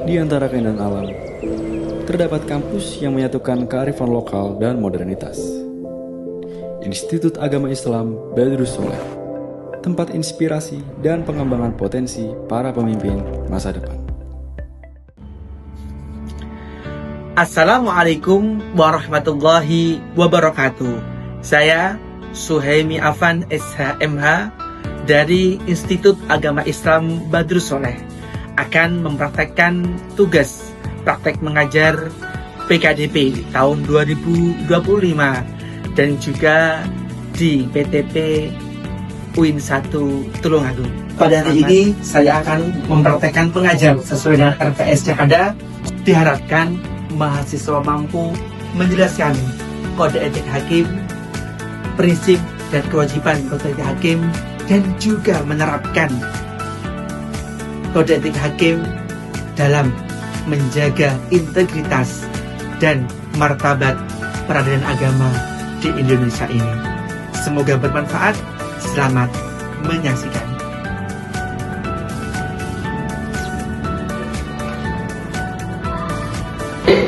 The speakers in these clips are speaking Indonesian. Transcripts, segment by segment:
Di antara keindahan alam, terdapat kampus yang menyatukan kearifan lokal dan modernitas. Institut Agama Islam Badrus Soleh, tempat inspirasi dan pengembangan potensi para pemimpin masa depan. Assalamualaikum warahmatullahi wabarakatuh. Saya Suhaimi Afan SHMH dari Institut Agama Islam Badrus Soleh akan mempraktekkan tugas praktek mengajar PKDP tahun 2025 dan juga di PTP UIN 1 Tulungagung. Pada hari ini saya akan mempraktekkan pengajar sesuai dengan RPS yang ada. Diharapkan mahasiswa mampu menjelaskan kode etik hakim, prinsip dan kewajiban kode etik hakim, dan juga menerapkan kode etik hakim dalam menjaga integritas dan martabat peradilan agama di Indonesia ini. Semoga bermanfaat. Selamat menyaksikan.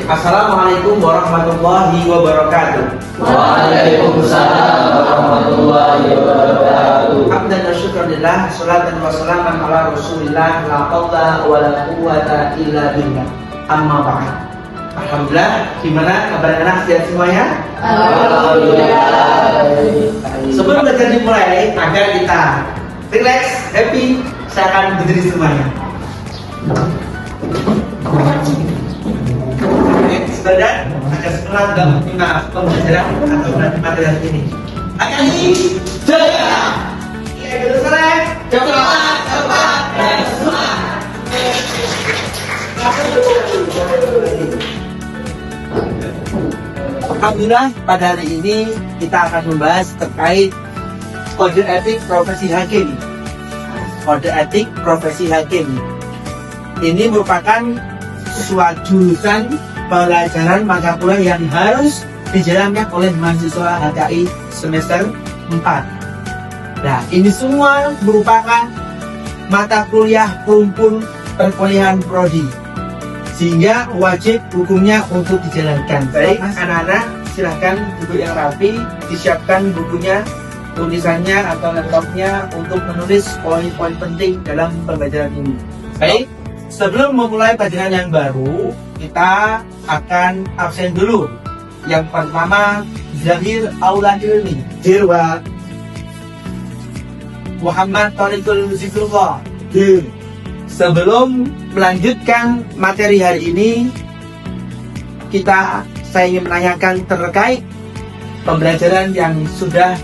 Assalamualaikum warahmatullahi wabarakatuh. Waalaikumsalam warahmatullahi wabarakatuh. Hamdan wa syukurillah, salatan wa salaman ala rasulillah, la haula wa la quwwata illa billah. Amma ba'd. Alhamdulillah, gimana kabar anak sehat semuanya? Alhamdulillah. Sebelum belajar dimulai, agar kita relax, happy, saya akan berdiri semuanya. Saudara, agar semangat dalam menerima pembelajaran atau belajar materi ini. Akan jaya. Iya, betul selesai. Cepat, dan semangat. Alhamdulillah, pada hari ini kita akan membahas terkait kode etik profesi hakim. Kode etik profesi hakim ini merupakan suatu jurusan pelajaran mata kuliah yang harus dijalankan oleh mahasiswa HKI semester 4. Nah, ini semua merupakan mata kuliah kumpul perkuliahan prodi, sehingga wajib hukumnya untuk dijalankan. Baik, anak-anak, silahkan duduk yang rapi, disiapkan bukunya, tulisannya atau laptopnya untuk menulis poin-poin penting dalam pembelajaran ini. Baik, sebelum memulai pelajaran yang baru, kita akan absen dulu. Yang pertama, Zahir Aula Ilmi Dirwa Muhammad Tariqul Zikrullah. Sebelum melanjutkan materi hari ini, saya ingin menanyakan terkait pembelajaran yang sudah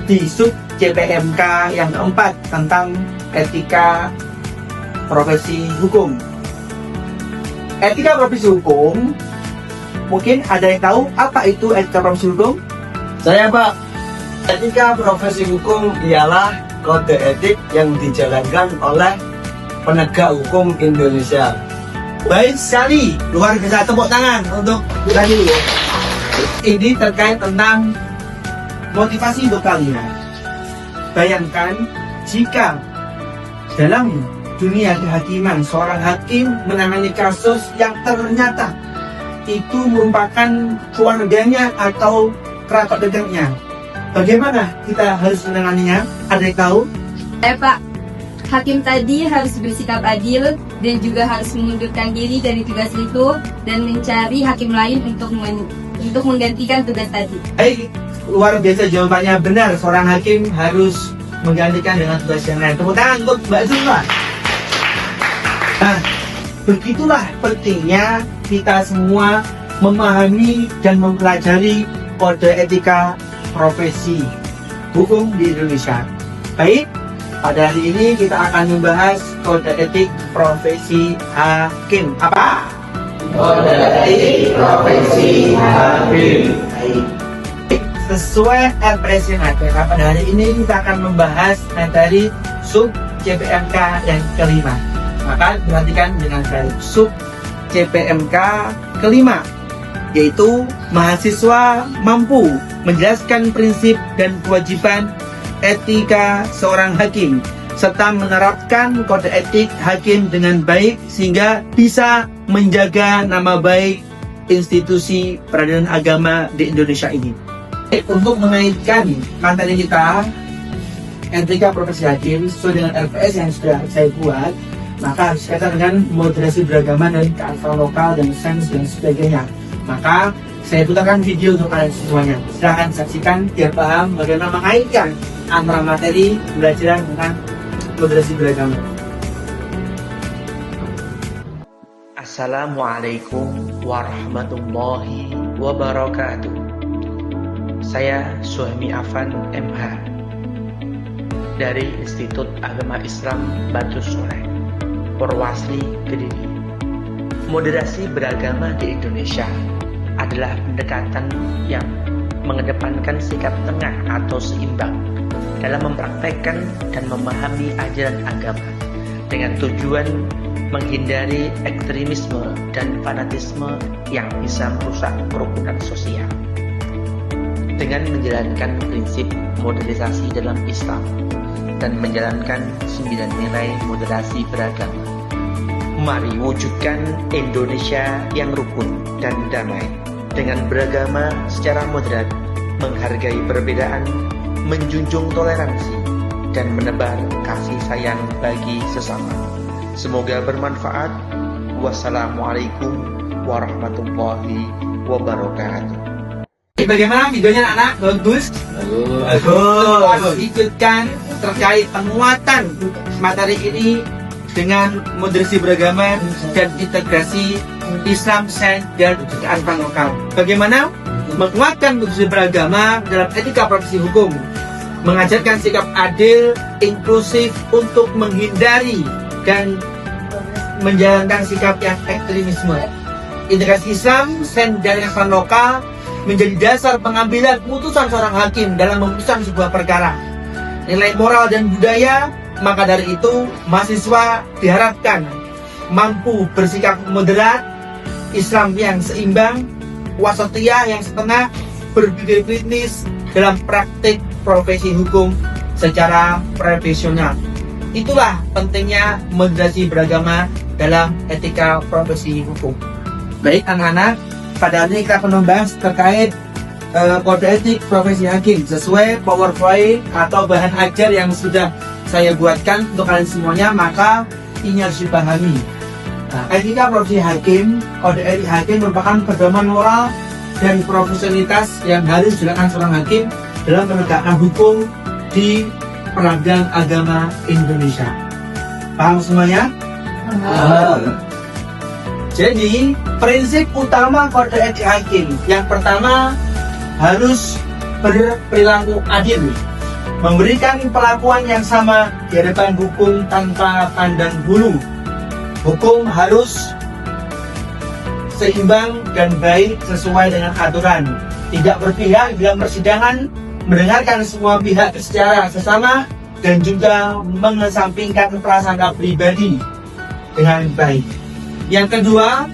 di sub CPMK yang keempat tentang etika profesi hukum. Etika profesi hukum, mungkin ada yang tahu apa itu etika profesi hukum? Saya, Pak. Etika profesi hukum ialah kode etik yang dijalankan oleh penegak hukum Indonesia. Baik sekali, luar biasa, tepuk tangan untuk tadi. Ini terkait tentang motivasi untuk kalian. Bayangkan jika dalam dunia kehakiman seorang hakim menangani kasus yang ternyata itu merupakan keluarganya atau kerabat dekatnya. Bagaimana kita harus menanganinya? Ada yang tahu? Pak, hakim tadi harus bersikap adil dan juga harus mengundurkan diri dari tugas itu dan mencari hakim lain untuk menggantikan tugas tadi. Baik, luar biasa jawabannya benar. Seorang hakim harus menggantikan dengan tugas yang lain. Tepuk tangan untuk Mbak Zulfa. Nah, begitulah pentingnya kita semua memahami dan mempelajari kode etika profesi hukum di Indonesia. Baik, pada hari ini kita akan membahas kode etik profesi hakim. Apa? Kode etik profesi hakim. Baik. Sesuai RPS yang ada, pada hari ini kita akan membahas materi sub CPMK yang kelima. Maka perhatikan dengan baik, sub CPMK kelima, yaitu mahasiswa mampu menjelaskan prinsip dan kewajiban etika seorang hakim serta menerapkan kode etik hakim dengan baik sehingga bisa menjaga nama baik institusi peradilan agama di Indonesia ini. Untuk mengaitkan materi kita etika profesi hakim sesuai dengan LPS yang sudah saya buat, maka harus kaitan dengan moderasi beragama dan kearifan lokal dan sains dan sebagainya. Maka saya putarkan video untuk kalian semuanya. Silahkan saksikan biar paham bagaimana mengaitkan antara materi pembelajaran tentang moderasi beragama. Assalamualaikum warahmatullahi wabarakatuh. Saya Suhaimi Afan MH dari Institut Agama Islam Batu Soleh, Purwasri, Kediri. Moderasi beragama di Indonesia adalah pendekatan yang mengedepankan sikap tengah atau seimbang dalam mempraktekkan dan memahami ajaran agama dengan tujuan menghindari ekstremisme dan fanatisme yang bisa merusak kerukunan sosial. Dengan menjalankan prinsip modernisasi dalam Islam dan menjalankan 9 nilai moderasi beragama, mari wujudkan Indonesia yang rukun dan damai dengan beragama secara moderat, menghargai perbedaan, menjunjung toleransi, dan menebar kasih sayang bagi sesama. Semoga bermanfaat. Wassalamualaikum warahmatullahi wabarakatuh. Bagaimana videonya anak? Bagus? Bagus. Ikutkan terkait penguatan materi ini dengan moderasi beragama dan integrasi Islam, sains, dan kearifan lokal. Bagaimana menguatkan moderasi beragama dalam etika profesi hukum, mengajarkan sikap adil, inklusif untuk menghindari dan menjalankan sikap yang ekstremisme. Integrasi Islam, sains, dan kearifan lokal menjadi dasar pengambilan putusan seorang hakim dalam memutuskan sebuah perkara. Nilai moral dan budaya, maka dari itu mahasiswa diharapkan mampu bersikap moderat, Islam yang seimbang, wasatiyah yang setengah, berpikir kritis dalam praktik profesi hukum secara profesional. Itulah pentingnya moderasi beragama dalam etika profesi hukum. Baik anak-anak, pada hari ini kita akan membahas terkait kode etik profesi hakim sesuai PowerPoint atau bahan ajar yang sudah saya buatkan untuk kalian semuanya, maka ini harus dipahami. Etika profesi hakim, kode etik hakim merupakan pedoman moral dan profesionalitas yang harus dilakukan seorang hakim dalam menegakkan hukum di peradilan agama Indonesia. Paham semuanya? Jadi, prinsip utama kode etik hakim yang pertama harus berperilaku adil, memberikan perlakuan yang sama di hadapan hukum tanpa pandang bulu. Hukum harus seimbang dan baik sesuai dengan aturan, tidak berpihak dalam persidangan, mendengarkan semua pihak secara sesama, dan juga mengesampingkan prasangka pribadi dengan baik. Yang kedua,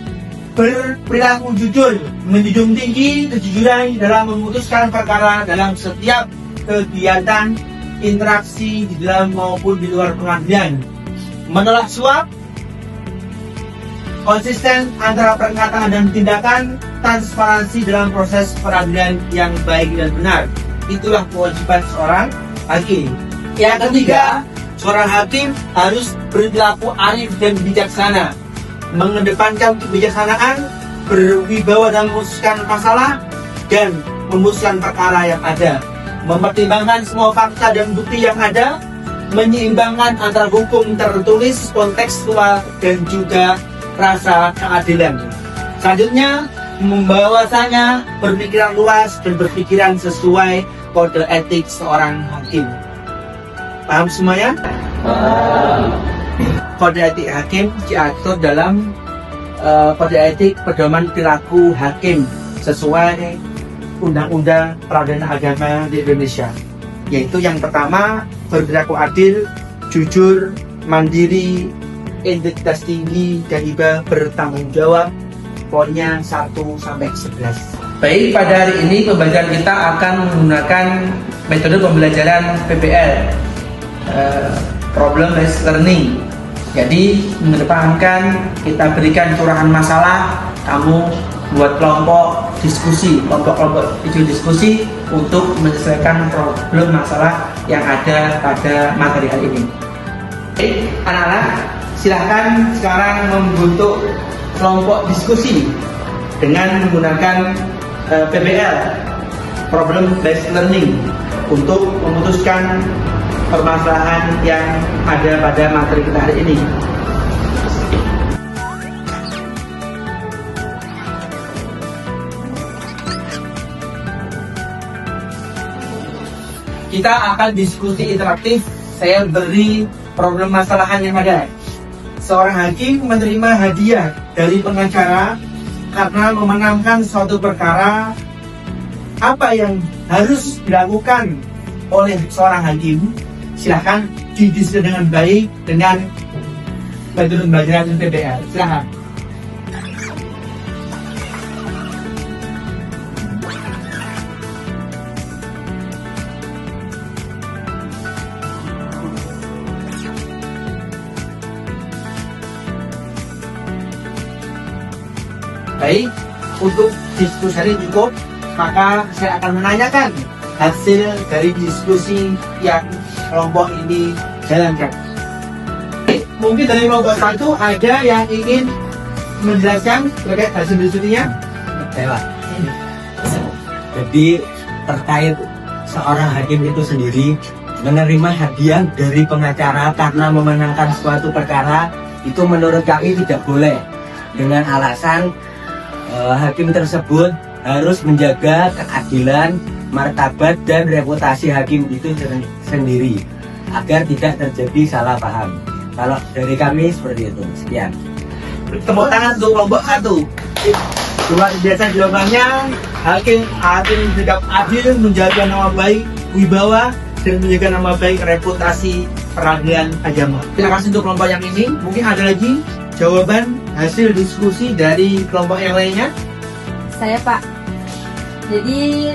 berperilaku jujur, menjunjung tinggi kejujuran dalam memutuskan perkara dalam setiap kegiatan interaksi di dalam maupun di luar pengadilan. Menolak suap, konsisten antara perkataan dan tindakan, transparansi dalam proses peradilan yang baik dan benar. Itulah kewajiban seorang hakim. Yang ketiga, seorang hakim harus berperilaku arif dan bijaksana, mengedepankan kebijaksanaan, berwibawa dalam memutuskan masalah dan memutuskan perkara yang ada, mempertimbangkan semua fakta dan bukti yang ada, menyeimbangkan antara hukum tertulis, kontekstual, dan juga rasa keadilan. Selanjutnya, membawasanya berpikiran luas dan berpikiran sesuai kode etik seorang hakim. Paham semuanya? Kode etik hakim diatur dalam kode etik pedoman perilaku hakim sesuai Undang-Undang Peradilan Agama di Indonesia, yaitu yang pertama berperilaku adil, jujur, mandiri, integritas tinggi, dan juga bertanggung jawab. Poinnya 1-11. Baik, pada hari ini pembelajaran kita akan menggunakan metode pembelajaran PBL, Problem Based Learning. Jadi mengedepankan kita berikan curahan masalah, kamu buat kelompok diskusi, kelompok-kelompok diskusi untuk menyelesaikan problem masalah yang ada pada materi hari ini. Oke, anak-anak, silahkan sekarang membentuk kelompok diskusi dengan menggunakan PBL, Problem Based Learning, untuk memutuskan permasalahan yang ada pada materi kita hari ini. Kita akan diskusi interaktif. Saya beri problem masalahan yang ada. Seorang hakim menerima hadiah dari pengacara karena memenangkan suatu perkara. Apa yang harus dilakukan oleh seorang hakim? Silahkan didiskusikan dengan baik dengan pembelajaran PBL. Silahkan. Baik, untuk diskusi hari cukup, maka saya akan menanyakan hasil dari diskusi yang kelompok ini jalankan. Mungkin dari kelompok satu ada yang ingin menjelaskan terkait hasil diskusinya? Jadi terkait seorang hakim itu sendiri menerima hadiah dari pengacara karena memenangkan suatu perkara, itu menurut kami tidak boleh, dengan alasan hakim tersebut harus menjaga keadilan, martabat dan reputasi hakim itu sendiri agar tidak terjadi salah paham. Kalau dari kami seperti itu. Sekian. Tepuk tangan untuk kelompok satu. Luar biasa jawabannya. Hakim bersikap adil, menjaga nama baik wibawa dan menjaga nama baik reputasi peradilan agama. Terima kasih untuk kelompok yang ini. Mungkin ada lagi jawaban hasil diskusi dari kelompok yang lainnya. Saya Pak. Jadi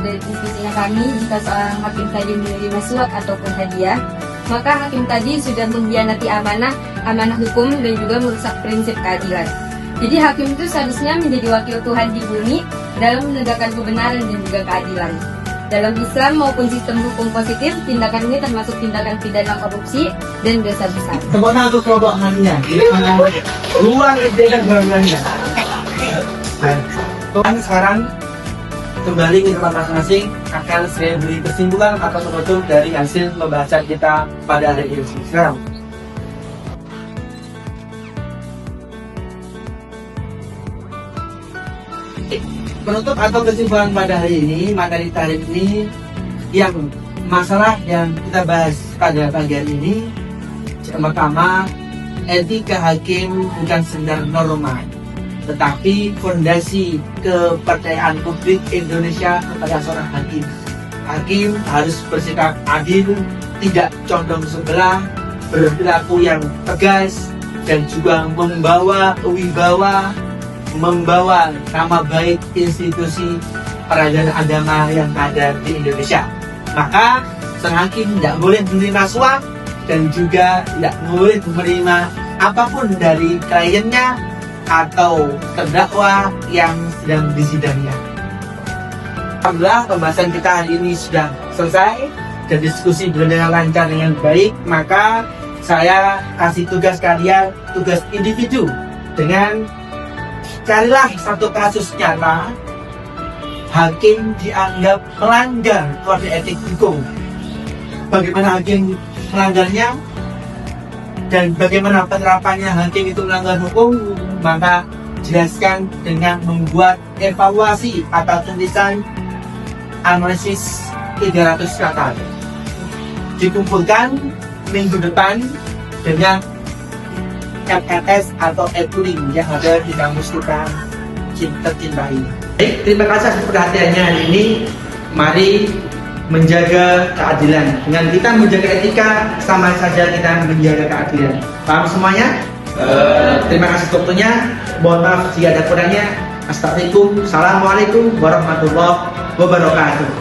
dari diskusinya kami, jika seorang hakim tadi menerima suap ataupun hadiah, maka hakim tadi sudah mengkhianati amanah hukum dan juga merusak prinsip keadilan. Jadi hakim itu seharusnya menjadi wakil Tuhan di bumi dalam menegakkan kebenaran dan juga keadilan. Dalam Islam maupun sistem hukum positif, tindakan ini termasuk tindakan pidana korupsi dan dosa besar. Tepuk tangan untuk kelompok lainnya. Luar biasa jawabannya. Sekarang kembali ke tempat masing-masing, akan saya beri kesimpulan atau penutup dari hasil pembahasan kita pada hari ini. Sekarang penutup atau kesimpulan pada hari ini, materi hari ini, yang masalah yang kita bahas pada pagi hari ini, yang pertama, etika hakim bukan sekedar norma, tetapi fondasi kepercayaan publik Indonesia kepada seorang hakim. Hakim harus bersikap adil, tidak condong sebelah, berperilaku yang tegas, dan juga membawa wibawa, membawa nama baik institusi peradilan agama yang ada di Indonesia. Maka seorang hakim tidak boleh menerima suap dan juga tidak boleh menerima apapun dari kliennya atau terdakwa yang sedang disidangnya. Alhamdulillah pembahasan kita hari ini sudah selesai dan diskusi berjalan lancar dengan baik. Maka saya kasih tugas kalian, tugas individu, dengan carilah satu kasus nyata hakim dianggap melanggar kode etik hukum. Bagaimana hakim melanggarnya dan bagaimana penerapannya hakim itu melanggar hukum, maka jelaskan dengan membuat evaluasi atau tulisan analisis 300 kata. Dikumpulkan minggu depan dengan KKS atau e-turing yang ada di kampus kita tercintai. Baik, terima kasih atas perhatiannya hari ini. Mari menjaga keadilan. Dengan kita menjaga etika, sama saja kita menjaga keadilan. Paham semuanya? Terima kasih waktunya. Mohon maaf jika ada kurangnya. Assalamualaikum warahmatullahi wabarakatuh.